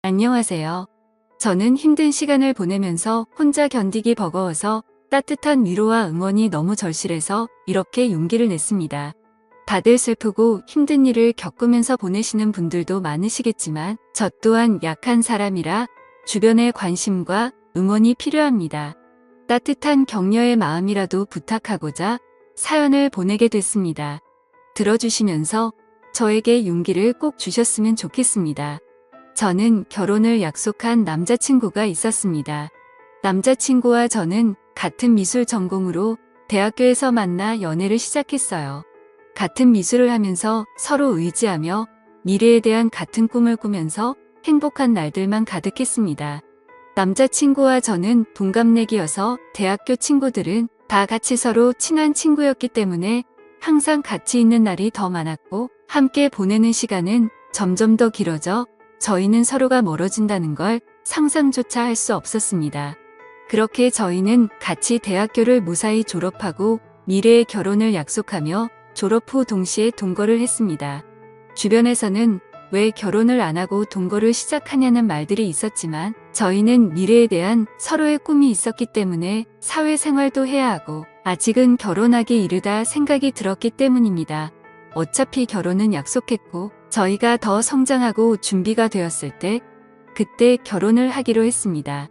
안녕하세요. 저는 힘든 시간을 보내면서 혼자 견디기 버거워서 따뜻한 위로와 응원이 너무 절실해서 이렇게 용기를 냈습니다. 다들 슬프고 힘든 일을 겪으면서 보내시는 분들도 많으시겠지만 저 또한 약한 사람이라 주변의 관심과 응원이 필요합니다. 따뜻한 격려의 마음이라도 부탁하고자 사연을 보내게 됐습니다. 들어주시면서 저에게 용기를 꼭 주셨으면 좋겠습니다. 저는 결혼을 약속한 남자친구가 있었습니다. 남자친구와 저는 같은 미술 전공으로 대학교에서 만나 연애를 시작했어요. 같은 미술을 하면서 서로 의지하며 미래에 대한 같은 꿈을 꾸면서 행복한 날들만 가득했습니다. 남자친구와 저는 동갑내기여서 대학교 친구들은 다 같이 서로 친한 친구였기 때문에 항상 같이 있는 날이 더 많았고 함께 보내는 시간은 점점 더 길어져 저희는 서로가 멀어진다는 걸 상상조차 할 수 없었습니다. 그렇게 저희는 같이 대학교를 무사히 졸업하고 미래의 결혼을 약속하며 졸업 후 동시에 동거를 했습니다. 주변에서는 왜 결혼을 안 하고 동거를 시작하냐는 말들이 있었지만 저희는 미래에 대한 서로의 꿈이 있었기 때문에 사회생활도 해야 하고 아직은 결혼하기 이르다 생각이 들었기 때문입니다. 어차피 결혼은 약속했고 저희가 더 성장하고 준비가 되었을 때 그때 결혼을 하기로 했습니다.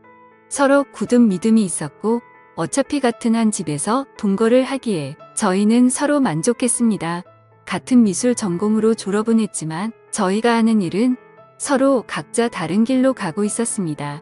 서로 굳은 믿음이 있었고 어차피 같은 한 집에서 동거를 하기에 저희는 서로 만족했습니다. 같은 미술 전공으로 졸업은 했지만 저희가 하는 일은 서로 각자 다른 길로 가고 있었습니다.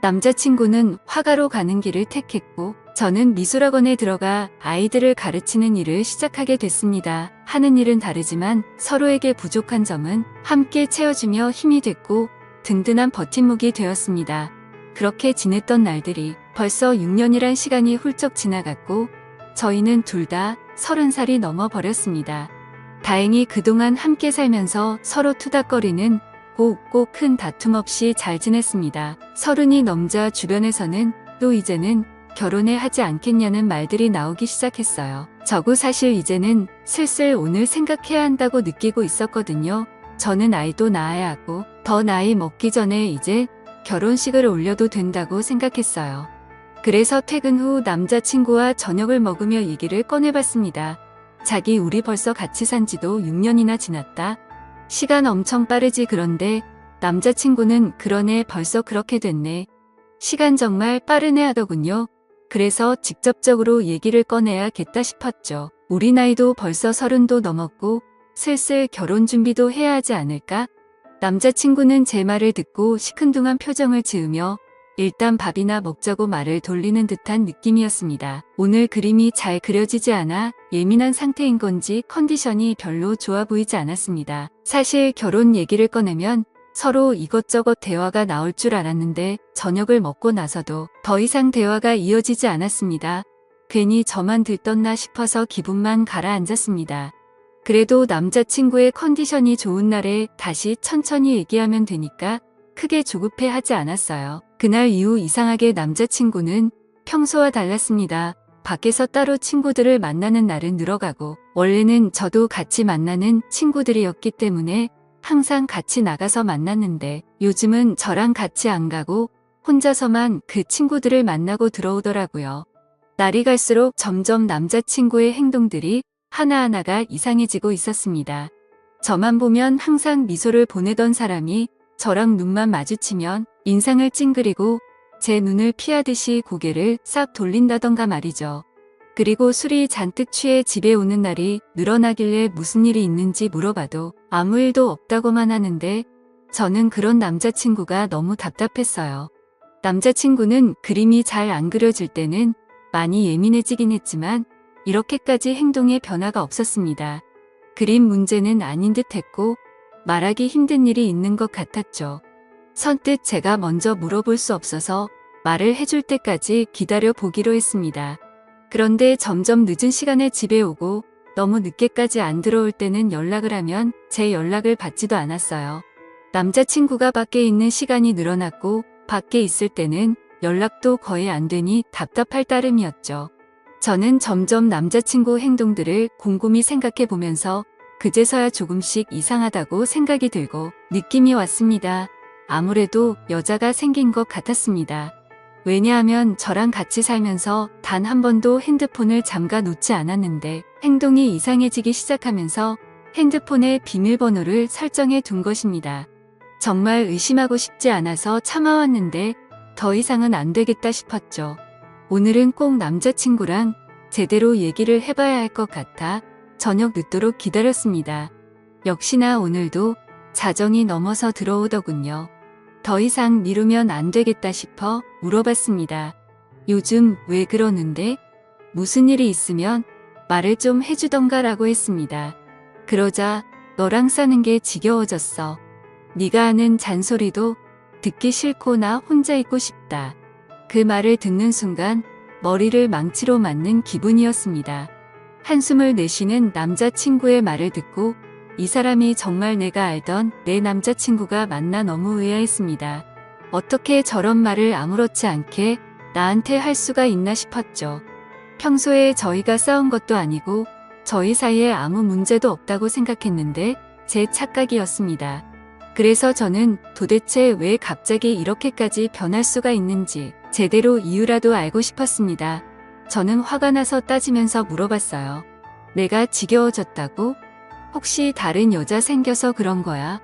남자친구는 화가로 가는 길을 택했고 저는 미술학원에 들어가 아이들을 가르치는 일을 시작하게 됐습니다. 하는 일은 다르지만 서로에게 부족한 점은 함께 채워주며 힘이 됐고 든든한 버팀목이 되었습니다. 그렇게 지냈던 날들이 벌써 6년이란 시간이 훌쩍 지나갔고 저희는 둘 다 30살이 넘어버렸습니다. 다행히 그동안 함께 살면서 서로 투닥거리는 고 큰 다툼 없이 잘 지냈습니다. 30이 넘자 주변에서는 또 이제는 결혼해 하지 않겠냐는 말들이 나오기 시작했어요. 저도 사실 이제는 슬슬 오늘 생각해야 한다고 느끼고 있었거든요. 저는 아이도 낳아야 하고 더 나이 먹기 전에 이제 결혼식을 올려도 된다고 생각했어요. 그래서 퇴근 후 남자친구와 저녁을 먹으며 얘기를 꺼내봤습니다. 자기 우리 벌써 같이 산 지도 6년이나 지났다. 시간 엄청 빠르지. 그런데 남자친구는 그러네, 벌써 그렇게 됐네. 시간 정말 빠르네 하더군요. 그래서 직접적으로 얘기를 꺼내야겠다 싶었죠. 우리 나이도 벌써 30도 넘었고 슬슬 결혼 준비도 해야 하지 않을까? 남자친구는 제 말을 듣고 시큰둥한 표정을 지으며 일단 밥이나 먹자고 말을 돌리는 듯한 느낌이었습니다. 오늘 그림이 잘 그려지지 않아 예민한 상태인 건지 컨디션이 별로 좋아 보이지 않았습니다. 사실 결혼 얘기를 꺼내면 서로 이것저것 대화가 나올 줄 알았는데 저녁을 먹고 나서도 더 이상 대화가 이어지지 않았습니다. 괜히 저만 들떴나 싶어서 기분만 가라앉았습니다. 그래도 남자친구의 컨디션이 좋은 날에 다시 천천히 얘기하면 되니까 크게 조급해하지 않았어요. 그날 이후 이상하게 남자친구는 평소와 달랐습니다. 밖에서 따로 친구들을 만나는 날은 늘어가고 원래는 저도 같이 만나는 친구들이었기 때문에 항상 같이 나가서 만났는데 요즘은 저랑 같이 안 가고 혼자서만 그 친구들을 만나고 들어오더라고요. 날이 갈수록 점점 남자친구의 행동들이 하나하나가 이상해지고 있었습니다. 저만 보면 항상 미소를 보내던 사람이 저랑 눈만 마주치면 인상을 찡그리고 제 눈을 피하듯이 고개를 싹 돌린다던가 말이죠. 그리고 술이 잔뜩 취해 집에 오는 날이 늘어나길래 무슨 일이 있는지 물어봐도 아무 일도 없다고만 하는데 저는 그런 남자친구가 너무 답답했어요. 남자친구는 그림이 잘 안 그려질 때는 많이 예민해지긴 했지만 이렇게까지 행동에 변화가 없었습니다. 그림 문제는 아닌 듯 했고 말하기 힘든 일이 있는 것 같았죠. 선뜻 제가 먼저 물어볼 수 없어서 말을 해줄 때까지 기다려 보기로 했습니다. 그런데 점점 늦은 시간에 집에 오고 너무 늦게까지 안 들어올 때는 연락을 하면 제 연락을 받지도 않았어요. 남자친구가 밖에 있는 시간이 늘어났고 밖에 있을 때는 연락도 거의 안 되니 답답할 따름이었죠. 저는 점점 남자친구 행동들을 곰곰이 생각해 보면서 그제서야 조금씩 이상하다고 생각이 들고 느낌이 왔습니다. 아무래도 여자가 생긴 것 같았습니다. 왜냐하면 저랑 같이 살면서 단 한 번도 핸드폰을 잠가 놓지 않았는데 행동이 이상해지기 시작하면서 핸드폰에 비밀번호를 설정해 둔 것입니다. 정말 의심하고 싶지 않아서 참아왔는데 더 이상은 안 되겠다 싶었죠. 오늘은 꼭 남자친구랑 제대로 얘기를 해봐야 할 것 같아 저녁 늦도록 기다렸습니다. 역시나 오늘도 자정이 넘어서 들어오더군요. 더 이상 미루면 안 되겠다 싶어 물어봤습니다. 요즘 왜 그러는데? 무슨 일이 있으면 말을 좀 해주던가라고 했습니다. 그러자 너랑 사는 게 지겨워졌어. 네가 하는 잔소리도 듣기 싫고 나 혼자 있고 싶다. 그 말을 듣는 순간 머리를 망치로 맞는 기분이었습니다. 한숨을 내쉬는 남자친구의 말을 듣고 이 사람이 정말 내가 알던 내 남자친구가 맞나 너무 의아했습니다. 어떻게 저런 말을 아무렇지 않게 나한테 할 수가 있나 싶었죠. 평소에 저희가 싸운 것도 아니고 저희 사이에 아무 문제도 없다고 생각했는데 제 착각이었습니다. 그래서 저는 도대체 왜 갑자기 이렇게까지 변할 수가 있는지 제대로 이유라도 알고 싶었습니다. 저는 화가 나서 따지면서 물어봤어요. 내가 지겨워졌다고? 혹시 다른 여자 생겨서 그런 거야?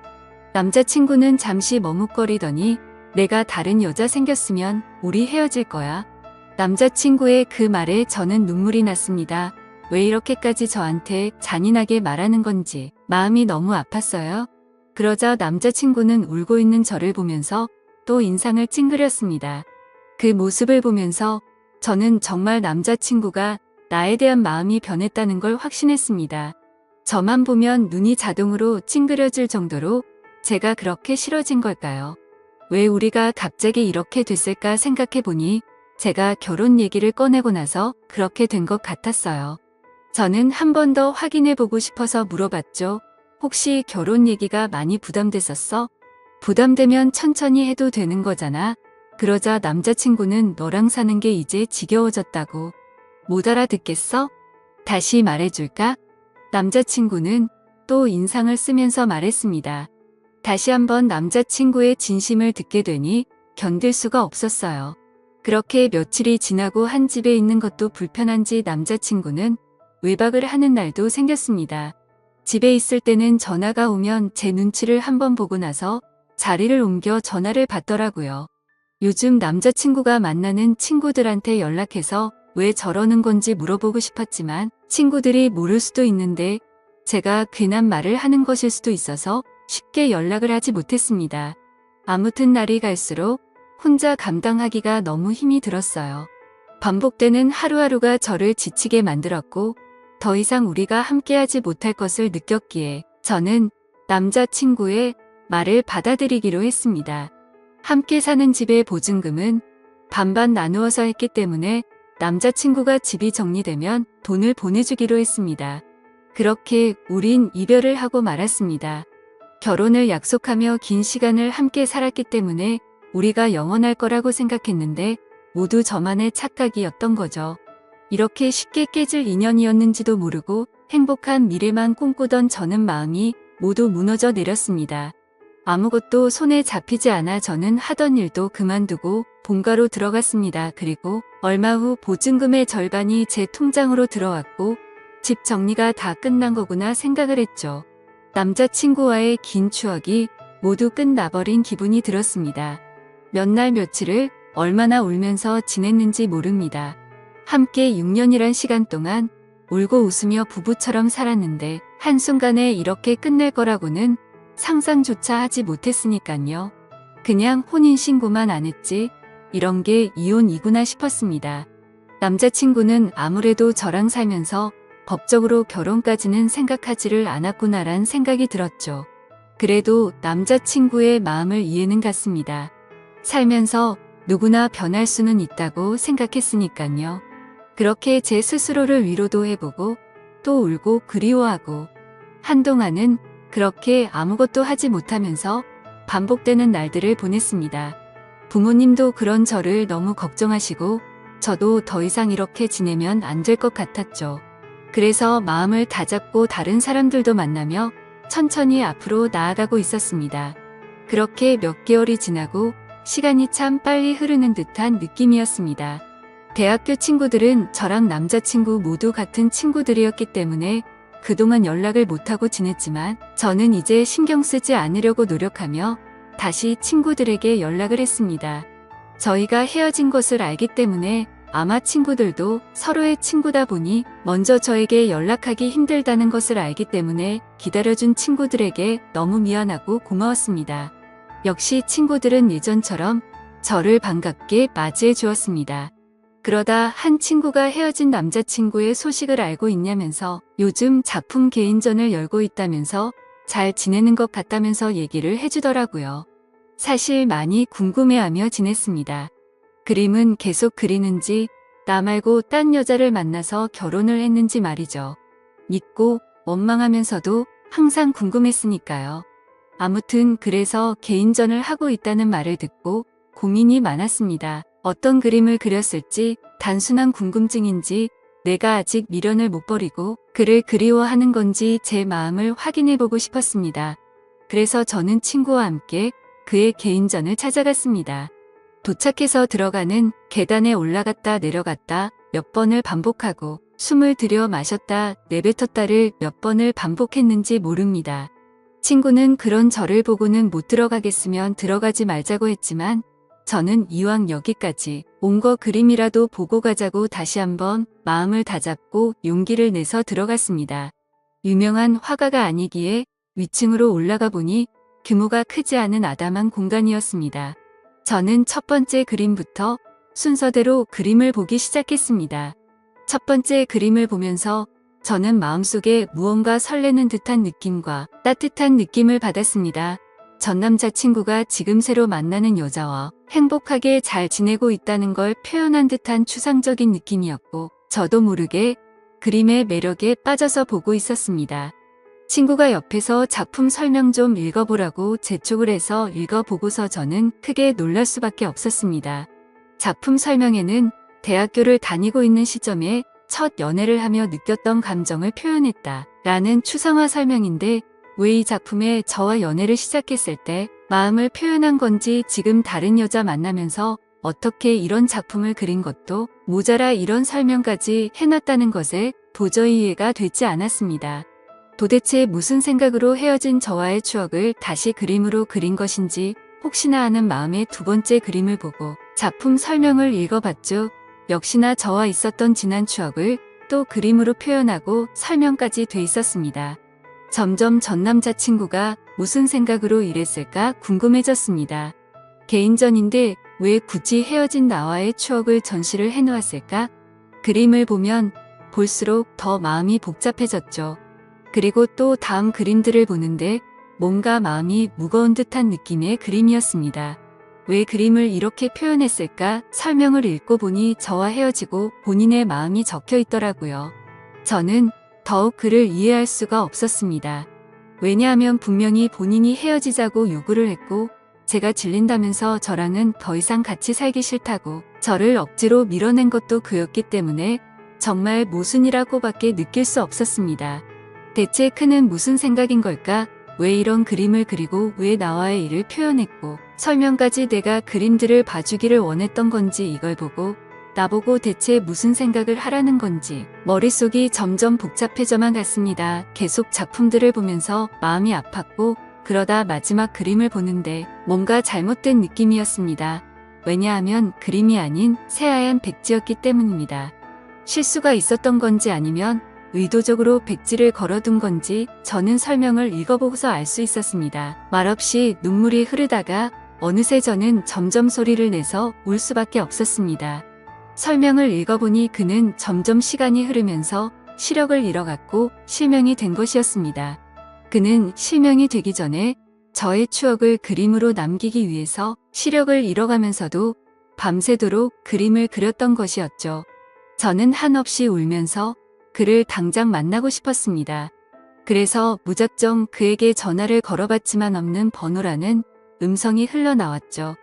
남자친구는 잠시 머뭇거리더니 내가 다른 여자 생겼으면 우리 헤어질 거야. 남자친구의 그 말에 저는 눈물이 났습니다. 왜 이렇게까지 저한테 잔인하게 말하는 건지 마음이 너무 아팠어요. 그러자 남자친구는 울고 있는 저를 보면서 또 인상을 찡그렸습니다. 그 모습을 보면서 저는 정말 남자친구가 나에 대한 마음이 변했다는 걸 확신했습니다. 저만 보면 눈이 자동으로 찡그려질 정도로 제가 그렇게 싫어진 걸까요? 왜 우리가 갑자기 이렇게 됐을까 생각해 보니 제가 결혼 얘기를 꺼내고 나서 그렇게 된 것 같았어요. 저는 한 번 더 확인해 보고 싶어서 물어봤죠. 혹시 결혼 얘기가 많이 부담됐었어? 부담되면 천천히 해도 되는 거잖아. 그러자 남자친구는 너랑 사는 게 이제 지겨워졌다고. 못 알아듣겠어? 다시 말해줄까? 남자친구는 또 인상을 쓰면서 말했습니다. 다시 한번 남자친구의 진심을 듣게 되니 견딜 수가 없었어요. 그렇게 며칠이 지나고 한 집에 있는 것도 불편한지 남자친구는 외박을 하는 날도 생겼습니다. 집에 있을 때는 전화가 오면 제 눈치를 한번 보고 나서 자리를 옮겨 전화를 받더라고요. 요즘 남자친구가 만나는 친구들한테 연락해서 왜 저러는 건지 물어보고 싶었지만 친구들이 모를 수도 있는데 제가 괜한 말을 하는 것일 수도 있어서 쉽게 연락을 하지 못했습니다. 아무튼 날이 갈수록 혼자 감당하기가 너무 힘이 들었어요. 반복되는 하루하루가 저를 지치게 만들었고 더 이상 우리가 함께하지 못할 것을 느꼈기에 저는 남자친구의 말을 받아들이기로 했습니다. 함께 사는 집의 보증금은 반반 나누어서 했기 때문에 남자친구가 집이 정리되면 돈을 보내주기로 했습니다. 그렇게 우린 이별을 하고 말았습니다. 결혼을 약속하며 긴 시간을 함께 살았기 때문에 우리가 영원할 거라고 생각했는데 모두 저만의 착각이었던 거죠. 이렇게 쉽게 깨질 인연이었는지도 모르고 행복한 미래만 꿈꾸던 저는 마음이 모두 무너져 내렸습니다. 아무것도 손에 잡히지 않아 저는 하던 일도 그만두고 본가로 들어갔습니다. 그리고 얼마 후 보증금의 절반이 제 통장으로 들어왔고 집 정리가 다 끝난 거구나 생각을 했죠. 남자친구와의 긴 추억이 모두 끝나버린 기분이 들었습니다. 몇 날 며칠을 얼마나 울면서 지냈는지 모릅니다. 함께 6년이란 시간 동안 울고 웃으며 부부처럼 살았는데 한순간에 이렇게 끝낼 거라고는 상상조차 하지 못했으니깐요. 그냥 혼인신고만 안 했지 이런 게 이혼이구나 싶었습니다. 남자친구는 아무래도 저랑 살면서 법적으로 결혼까지는 생각하지를 않았구나란 생각이 들었죠. 그래도 남자친구의 마음을 이해는 갔습니다. 살면서 누구나 변할 수는 있다고 생각했으니깐요. 그렇게 제 스스로를 위로도 해보고 또 울고 그리워하고 한동안은 그렇게 아무것도 하지 못하면서 반복되는 날들을 보냈습니다. 부모님도 그런 저를 너무 걱정하시고 저도 더 이상 이렇게 지내면 안 될 것 같았죠. 그래서 마음을 다잡고 다른 사람들도 만나며 천천히 앞으로 나아가고 있었습니다. 그렇게 몇 개월이 지나고 시간이 참 빨리 흐르는 듯한 느낌이었습니다. 대학교 친구들은 저랑 남자친구 모두 같은 친구들이었기 때문에 그동안 연락을 못하고 지냈지만 저는 이제 신경 쓰지 않으려고 노력하며 다시 친구들에게 연락을 했습니다. 저희가 헤어진 것을 알기 때문에 아마 친구들도 서로의 친구다 보니 먼저 저에게 연락하기 힘들다는 것을 알기 때문에 기다려준 친구들에게 너무 미안하고 고마웠습니다. 역시 친구들은 예전처럼 저를 반갑게 맞이해 주었습니다. 그러다 한 친구가 헤어진 남자친구의 소식을 알고 있냐면서 요즘 작품 개인전을 열고 있다면서 잘 지내는 것 같다면서 얘기를 해주더라고요. 사실 많이 궁금해하며 지냈습니다. 그림은 계속 그리는지 나 말고 딴 여자를 만나서 결혼을 했는지 말이죠. 믿고 원망하면서도 항상 궁금했으니까요. 아무튼 그래서 개인전을 하고 있다는 말을 듣고 고민이 많았습니다. 어떤 그림을 그렸을지 단순한 궁금증인지 내가 아직 미련을 못 버리고 그를 그리워하는 건지 제 마음을 확인해보고 싶었습니다. 그래서 저는 친구와 함께 그의 개인전을 찾아갔습니다. 도착해서 들어가는 계단에 올라갔다 내려갔다 몇 번을 반복하고 숨을 들여 마셨다 내뱉었다를 몇 번을 반복했는지 모릅니다. 친구는 그런 저를 보고는 못 들어가겠으면 들어가지 말자고 했지만 저는 이왕 여기까지 온 거 그림이라도 보고 가자고 다시 한번 마음을 다잡고 용기를 내서 들어갔습니다. 유명한 화가가 아니기에 위층으로 올라가 보니 규모가 크지 않은 아담한 공간이었습니다. 저는 첫 번째 그림부터 순서대로 그림을 보기 시작했습니다. 첫 번째 그림을 보면서 저는 마음속에 무언가 설레는 듯한 느낌과 따뜻한 느낌을 받았습니다. 전 남자친구가 지금 새로 만나는 여자와 행복하게 잘 지내고 있다는 걸 표현한 듯한 추상적인 느낌이었고 저도 모르게 그림의 매력에 빠져서 보고 있었습니다. 친구가 옆에서 작품 설명 좀 읽어보라고 재촉을 해서 읽어보고서 저는 크게 놀랄 수밖에 없었습니다. 작품 설명에는 대학교를 다니고 있는 시점에 첫 연애를 하며 느꼈던 감정을 표현했다 라는 추상화 설명인데 왜 이 작품에 저와 연애를 시작했을 때 마음을 표현한 건지 지금 다른 여자 만나면서 어떻게 이런 작품을 그린 것도 모자라 이런 설명까지 해놨다는 것에 도저히 이해가 되지 않았습니다. 도대체 무슨 생각으로 헤어진 저와의 추억을 다시 그림으로 그린 것인지 혹시나 하는 마음에 두 번째 그림을 보고 작품 설명을 읽어봤죠. 역시나 저와 있었던 지난 추억을 또 그림으로 표현하고 설명까지 돼 있었습니다. 점점 전 남자친구가 무슨 생각으로 이랬을까 궁금해졌습니다. 개인전인데 왜 굳이 헤어진 나와의 추억을 전시를 해놓았을까? 그림을 보면 볼수록 더 마음이 복잡해졌죠. 그리고 또 다음 그림들을 보는데 뭔가 마음이 무거운 듯한 느낌의 그림이었습니다. 왜 그림을 이렇게 표현했을까? 설명을 읽고 보니 저와 헤어지고 본인의 마음이 적혀 있더라고요. 저는 더욱 그를 이해할 수가 없었습니다. 왜냐하면 분명히 본인이 헤어지자고 요구를 했고 제가 질린다면서 저랑은 더 이상 같이 살기 싫다고 저를 억지로 밀어낸 것도 그였기 때문에 정말 모순이라고밖에 느낄 수 없었습니다. 대체 그는 무슨 생각인 걸까? 왜 이런 그림을 그리고 왜 나와의 일을 표현했고 설명까지 내가 그림들을 봐주기를 원했던 건지 이걸 보고 나보고 대체 무슨 생각을 하라는 건지 머릿속이 점점 복잡해져만 갔습니다. 계속 작품들을 보면서 마음이 아팠고 그러다 마지막 그림을 보는데 뭔가 잘못된 느낌이었습니다. 왜냐하면 그림이 아닌 새하얀 백지였기 때문입니다. 실수가 있었던 건지 아니면 의도적으로 백지를 걸어둔 건지 저는 설명을 읽어보고서 알 수 있었습니다. 말없이 눈물이 흐르다가 어느새 저는 점점 소리를 내서 울 수밖에 없었습니다. 설명을 읽어보니 그는 점점 시간이 흐르면서 시력을 잃어갔고 실명이 된 것이었습니다. 그는 실명이 되기 전에 저의 추억을 그림으로 남기기 위해서 시력을 잃어가면서도 밤새도록 그림을 그렸던 것이었죠. 저는 한없이 울면서 그를 당장 만나고 싶었습니다. 그래서 무작정 그에게 전화를 걸어봤지만 없는 번호라는 음성이 흘러나왔죠.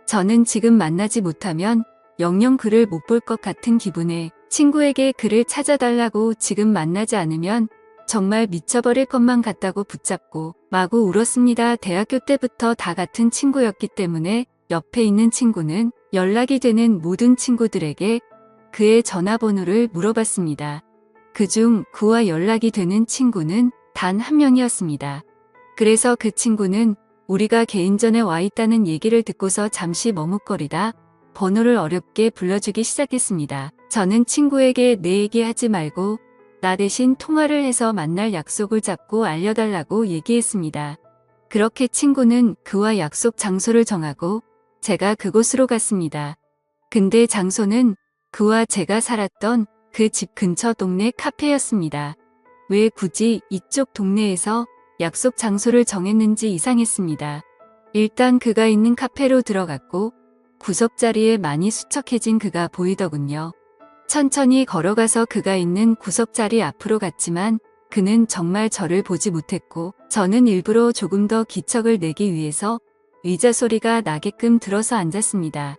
저는 지금 만나지 못하면 영영 그를 못 볼 것 같은 기분에 친구에게 그를 찾아달라고 지금 만나지 않으면 정말 미쳐버릴 것만 같다고 붙잡고 마구 울었습니다. 대학교 때부터 다 같은 친구였기 때문에 옆에 있는 친구는 연락이 되는 모든 친구들에게 그의 전화번호를 물어봤습니다. 그중 그와 연락이 되는 친구는 단 한 명이었습니다. 그래서 그 친구는 우리가 개인전에 와 있다는 얘기를 듣고서 잠시 머뭇거리다 번호를 어렵게 불러주기 시작했습니다. 저는 친구에게 내 얘기하지 말고 나 대신 통화를 해서 만날 약속을 잡고 알려달라고 얘기했습니다. 그렇게 친구는 그와 약속 장소를 정하고 제가 그곳으로 갔습니다. 근데 장소는 그와 제가 살았던 그 집 근처 동네 카페였습니다. 왜 굳이 이쪽 동네에서 약속 장소를 정했는지 이상했습니다. 일단 그가 있는 카페로 들어갔고 구석자리에 많이 수척해진 그가 보이더군요. 천천히 걸어가서 그가 있는 구석자리 앞으로 갔지만 그는 정말 저를 보지 못했고 저는 일부러 조금 더 기척을 내기 위해서 의자 소리가 나게끔 들어서 앉았습니다.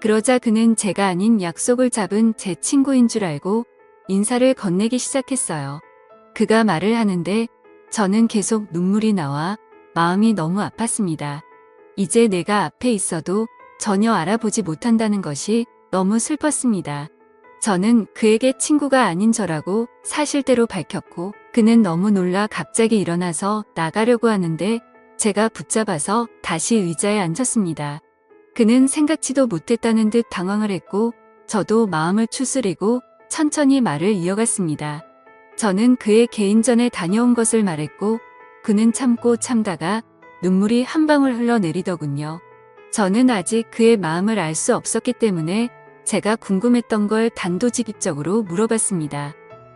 그러자 그는 제가 아닌 약속을 잡은 제 친구인 줄 알고 인사를 건네기 시작했어요. 그가 말을 하는데 저는 계속 눈물이 나와 마음이 너무 아팠습니다. 이제 내가 앞에 있어도 전혀 알아보지 못한다는 것이 너무 슬펐습니다. 저는 그에게 친구가 아닌 저라고 사실대로 밝혔고 그는 너무 놀라 갑자기 일어나서 나가려고 하는데 제가 붙잡아서 다시 의자에 앉았습니다. 그는 생각지도 못했다는 듯 당황을 했고 저도 마음을 추스리고 천천히 말을 이어갔습니다. 저는 그의 개인전에 다녀온 것을 말했고 그는 참고 참다가 눈물이 한 방울 흘러내리더군요. 저는 아직 그의 마음을 알 수 없었기 때문에 제가 궁금했던 걸 단도직입적으로 물어봤습니다.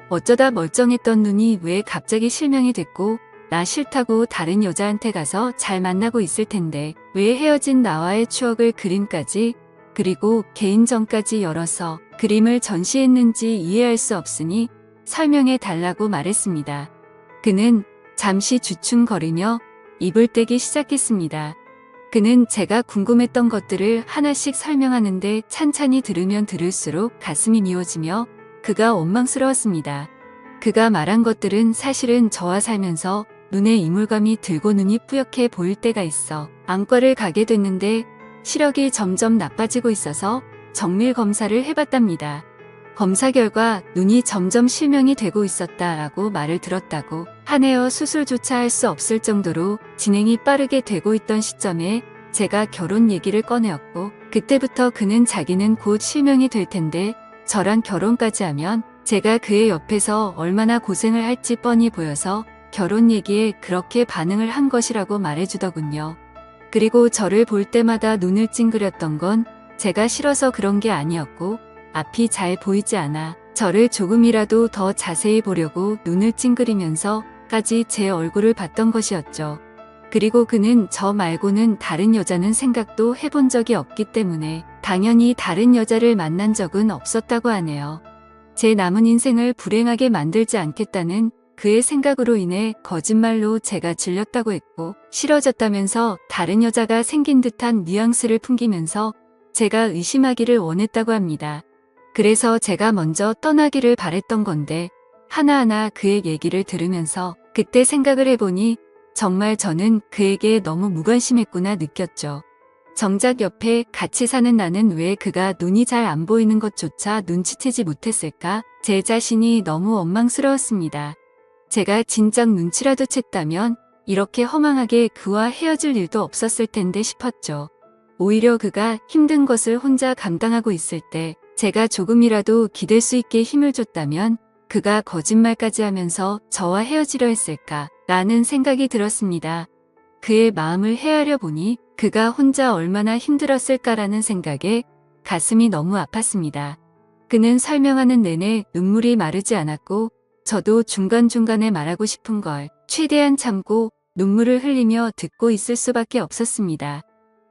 어쩌다 멀쩡했던 눈이 왜 갑자기 실명이 됐고 나 싫다고 다른 여자한테 가서 잘 만나고 있을 텐데 왜 헤어진 나와의 추억을 그림까지 그리고 개인전까지 열어서 그림을 전시했는지 이해할 수 없으니 설명해 달라고 말했습니다. 그는 잠시 주춤거리며 입을 떼기 시작했습니다. 그는 제가 궁금했던 것들을 하나씩 설명하는데 찬찬히 들으면 들을수록 가슴이 미워지며 그가 원망스러웠습니다. 그가 말한 것들은 사실은 저와 살면서 눈에 이물감이 들고 눈이 뿌옇게 보일 때가 있어 안과를 가게 됐는데 시력이 점점 나빠지고 있어서 정밀 검사를 해봤답니다. 검사 결과 눈이 점점 실명이 되고 있었다라고 말을 들었다고 하네요. 수술조차 할 수 없을 정도로 진행이 빠르게 되고 있던 시점에 제가 결혼 얘기를 꺼내었고 그때부터 그는 자기는 곧 실명이 될 텐데 저랑 결혼까지 하면 제가 그의 옆에서 얼마나 고생을 할지 뻔히 보여서 결혼 얘기에 그렇게 반응을 한 것이라고 말해주더군요. 그리고 저를 볼 때마다 눈을 찡그렸던 건 제가 싫어서 그런 게 아니었고 앞이 잘 보이지 않아 저를 조금이라도 더 자세히 보려고 눈을 찡그리면서까지 제 얼굴을 봤던 것이었죠. 그리고 그는 저 말고는 다른 여자는 생각도 해본 적이 없기 때문에 당연히 다른 여자를 만난 적은 없었다고 하네요. 제 남은 인생을 불행하게 만들지 않겠다는 그의 생각으로 인해 거짓말로 제가 질렸다고 했고 싫어졌다면서 다른 여자가 생긴 듯한 뉘앙스를 풍기면서 제가 의심하기를 원했다고 합니다. 그래서 제가 먼저 떠나기를 바랬던 건데 하나하나 그의 얘기를 들으면서 그때 생각을 해보니 정말 저는 그에게 너무 무관심했구나 느꼈죠. 정작 옆에 같이 사는 나는 왜 그가 눈이 잘 안 보이는 것조차 눈치채지 못했을까? 제 자신이 너무 원망스러웠습니다. 제가 진작 눈치라도 챘다면 이렇게 허망하게 그와 헤어질 일도 없었을 텐데 싶었죠. 오히려 그가 힘든 것을 혼자 감당하고 있을 때 제가 조금이라도 기댈 수 있게 힘을 줬다면 그가 거짓말까지 하면서 저와 헤어지려 했을까? 라는 생각이 들었습니다. 그의 마음을 헤아려 보니 그가 혼자 얼마나 힘들었을까라는 생각에 가슴이 너무 아팠습니다. 그는 설명하는 내내 눈물이 마르지 않았고 저도 중간중간에 말하고 싶은 걸 최대한 참고 눈물을 흘리며 듣고 있을 수밖에 없었습니다.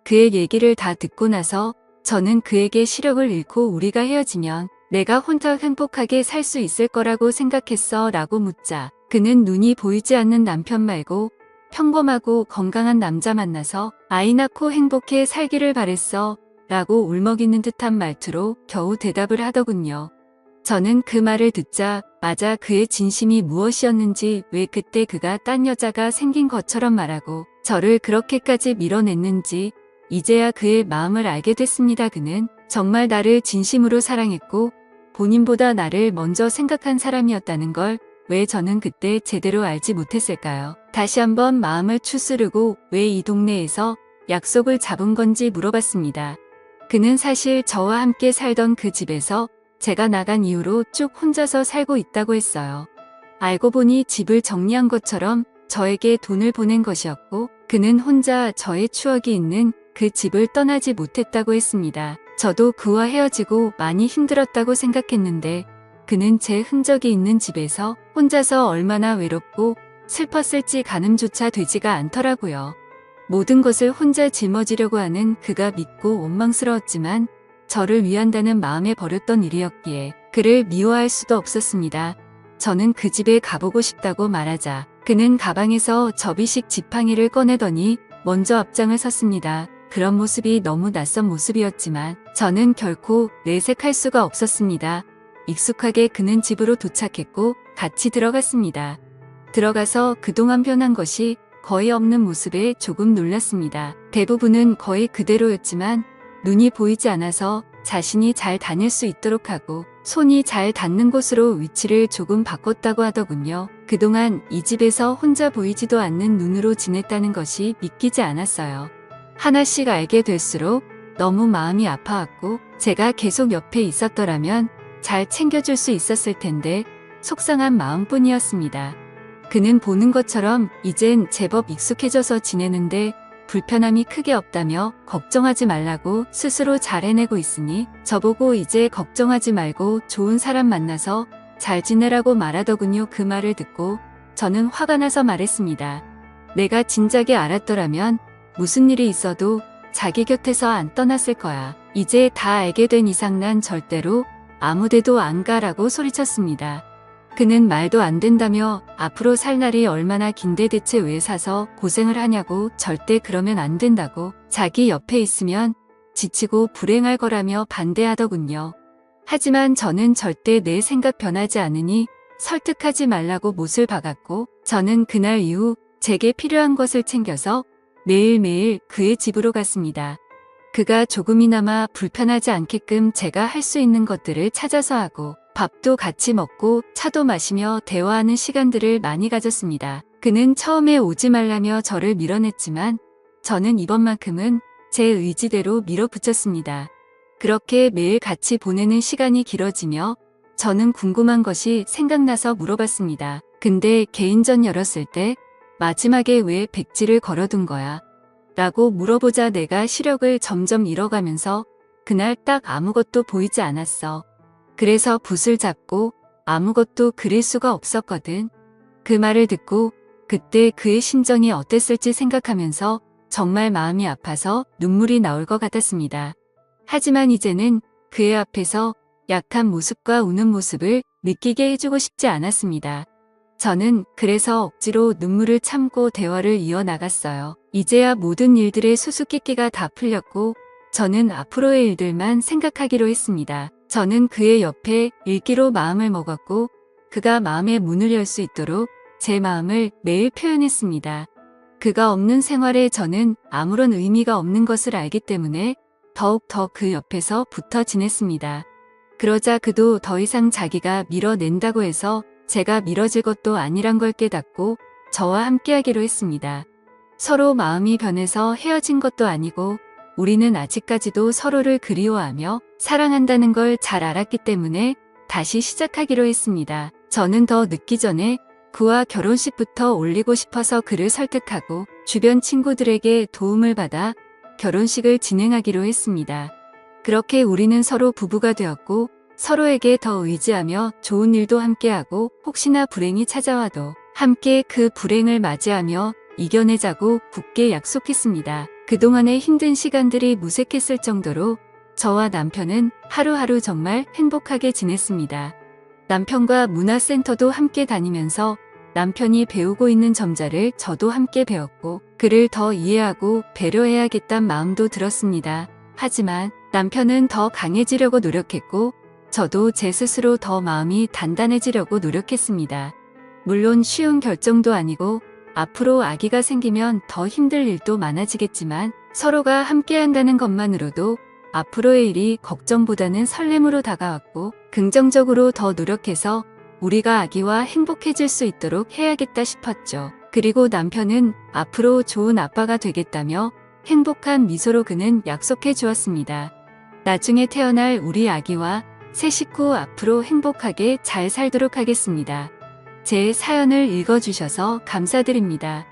그의 얘기를 다 듣고 나서 저는 그에게 시력을 잃고 우리가 헤어지면 내가 혼자 행복하게 살 수 있을 거라고 생각했어 라고 묻자 그는 눈이 보이지 않는 남편 말고 평범하고 건강한 남자 만나서 아이 낳고 행복해 살기를 바랬어 라고 울먹이는 듯한 말투로 겨우 대답을 하더군요. 저는 그 말을 듣자 맞아 그의 진심이 무엇이었는지 왜 그때 그가 딴 여자가 생긴 것처럼 말하고 저를 그렇게까지 밀어냈는지 이제야 그의 마음을 알게 됐습니다. 그는 정말 나를 진심으로 사랑했고 본인보다 나를 먼저 생각한 사람이었다는 걸 왜 저는 그때 제대로 알지 못했을까요? 다시 한번 마음을 추스르고 왜 이 동네에서 약속을 잡은 건지 물어봤습니다. 그는 사실 저와 함께 살던 그 집에서 제가 나간 이후로 쭉 혼자서 살고 있다고 했어요. 알고 보니 집을 정리한 것처럼 저에게 돈을 보낸 것이었고 그는 혼자 저의 추억이 있는 그 집을 떠나지 못했다고 했습니다. 저도 그와 헤어지고 많이 힘들었다고 생각했는데 그는 제 흔적이 있는 집에서 혼자서 얼마나 외롭고 슬펐을지 가늠조차 되지가 않더라고요. 모든 것을 혼자 짊어지려고 하는 그가 믿고 원망스러웠지만 저를 위한다는 마음에 버렸던 일이었기에 그를 미워할 수도 없었습니다. 저는 그 집에 가보고 싶다고 말하자 그는 가방에서 접이식 지팡이를 꺼내더니 먼저 앞장을 섰습니다. 그런 모습이 너무 낯선 모습이었지만 저는 결코 내색할 수가 없었습니다. 익숙하게 그는 집으로 도착했고 같이 들어갔습니다. 들어가서 그동안 변한 것이 거의 없는 모습에 조금 놀랐습니다. 대부분은 거의 그대로였지만 눈이 보이지 않아서 자신이 잘 다닐 수 있도록 하고 손이 잘 닿는 곳으로 위치를 조금 바꿨다고 하더군요. 그동안 이 집에서 혼자 보이지도 않는 눈으로 지냈다는 것이 믿기지 않았어요. 하나씩 알게 될수록 너무 마음이 아파왔고 제가 계속 옆에 있었더라면 잘 챙겨줄 수 있었을 텐데 속상한 마음뿐이었습니다. 그는 보는 것처럼 이젠 제법 익숙해져서 지내는데 불편함이 크게 없다며 걱정하지 말라고 스스로 잘 해내고 있으니 저보고 이제 걱정하지 말고 좋은 사람 만나서 잘 지내라고 말하더군요. 그 말을 듣고 저는 화가 나서 말했습니다. 내가 진작에 알았더라면 무슨 일이 있어도 자기 곁에서 안 떠났을 거야. 이제 다 알게 된 이상 난 절대로 아무데도 안 가라고 소리쳤습니다. 그는 말도 안 된다며 앞으로 살 날이 얼마나 긴데 대체 왜 사서 고생을 하냐고 절대 그러면 안 된다고 자기 옆에 있으면 지치고 불행할 거라며 반대하더군요. 하지만 저는 절대 내 생각 변하지 않으니 설득하지 말라고 못을 박았고 저는 그날 이후 제게 필요한 것을 챙겨서 매일매일 그의 집으로 갔습니다. 그가 조금이나마 불편하지 않게끔 제가 할 수 있는 것들을 찾아서 하고 밥도 같이 먹고 차도 마시며 대화하는 시간들을 많이 가졌습니다. 그는 처음에 오지 말라며 저를 밀어냈지만 저는 이번만큼은 제 의지대로 밀어붙였습니다. 그렇게 매일 같이 보내는 시간이 길어지며 저는 궁금한 것이 생각나서 물어봤습니다. 근데 개인전 열었을 때 마지막에 왜 백지를 걸어둔 거야? 라고 물어보자 내가 시력을 점점 잃어가면서 그날 딱 아무것도 보이지 않았어. 그래서 붓을 잡고 아무것도 그릴 수가 없었거든. 그 말을 듣고 그때 그의 심정이 어땠을지 생각하면서 정말 마음이 아파서 눈물이 나올 것 같았습니다. 하지만 이제는 그의 앞에서 약한 모습과 우는 모습을 느끼게 해주고 싶지 않았습니다. 저는 그래서 억지로 눈물을 참고 대화를 이어나갔어요. 이제야 모든 일들의 수수께끼가 다 풀렸고 저는 앞으로의 일들만 생각하기로 했습니다. 저는 그의 옆에 읽기로 마음을 먹었고 그가 마음의 문을 열 수 있도록 제 마음을 매일 표현했습니다. 그가 없는 생활에 저는 아무런 의미가 없는 것을 알기 때문에 더욱 더 그 옆에서 붙어 지냈습니다. 그러자 그도 더 이상 자기가 밀어낸다고 해서 제가 미뤄질 것도 아니란 걸 깨닫고 저와 함께하기로 했습니다. 서로 마음이 변해서 헤어진 것도 아니고 우리는 아직까지도 서로를 그리워하며 사랑한다는 걸 잘 알았기 때문에 다시 시작하기로 했습니다. 저는 더 늦기 전에 그와 결혼식부터 올리고 싶어서 그를 설득하고 주변 친구들에게 도움을 받아 결혼식을 진행하기로 했습니다. 그렇게 우리는 서로 부부가 되었고 서로에게 더 의지하며 좋은 일도 함께하고 혹시나 불행이 찾아와도 함께 그 불행을 맞이하며 이겨내자고 굳게 약속했습니다. 그동안의 힘든 시간들이 무색했을 정도로 저와 남편은 하루하루 정말 행복하게 지냈습니다. 남편과 문화센터도 함께 다니면서 남편이 배우고 있는 점자를 저도 함께 배웠고 그를 더 이해하고 배려해야겠다는 마음도 들었습니다. 하지만 남편은 더 강해지려고 노력했고 저도 제 스스로 더 마음이 단단해지려고 노력했습니다. 물론 쉬운 결정도 아니고 앞으로 아기가 생기면 더 힘들 일도 많아지겠지만 서로가 함께한다는 것만으로도 앞으로의 일이 걱정보다는 설렘으로 다가왔고 긍정적으로 더 노력해서 우리가 아기와 행복해질 수 있도록 해야겠다 싶었죠. 그리고 남편은 앞으로 좋은 아빠가 되겠다며 행복한 미소로 그는 약속해 주었습니다. 나중에 태어날 우리 아기와 새 식구 앞으로 행복하게 잘 살도록 하겠습니다. 제 사연을 읽어주셔서 감사드립니다.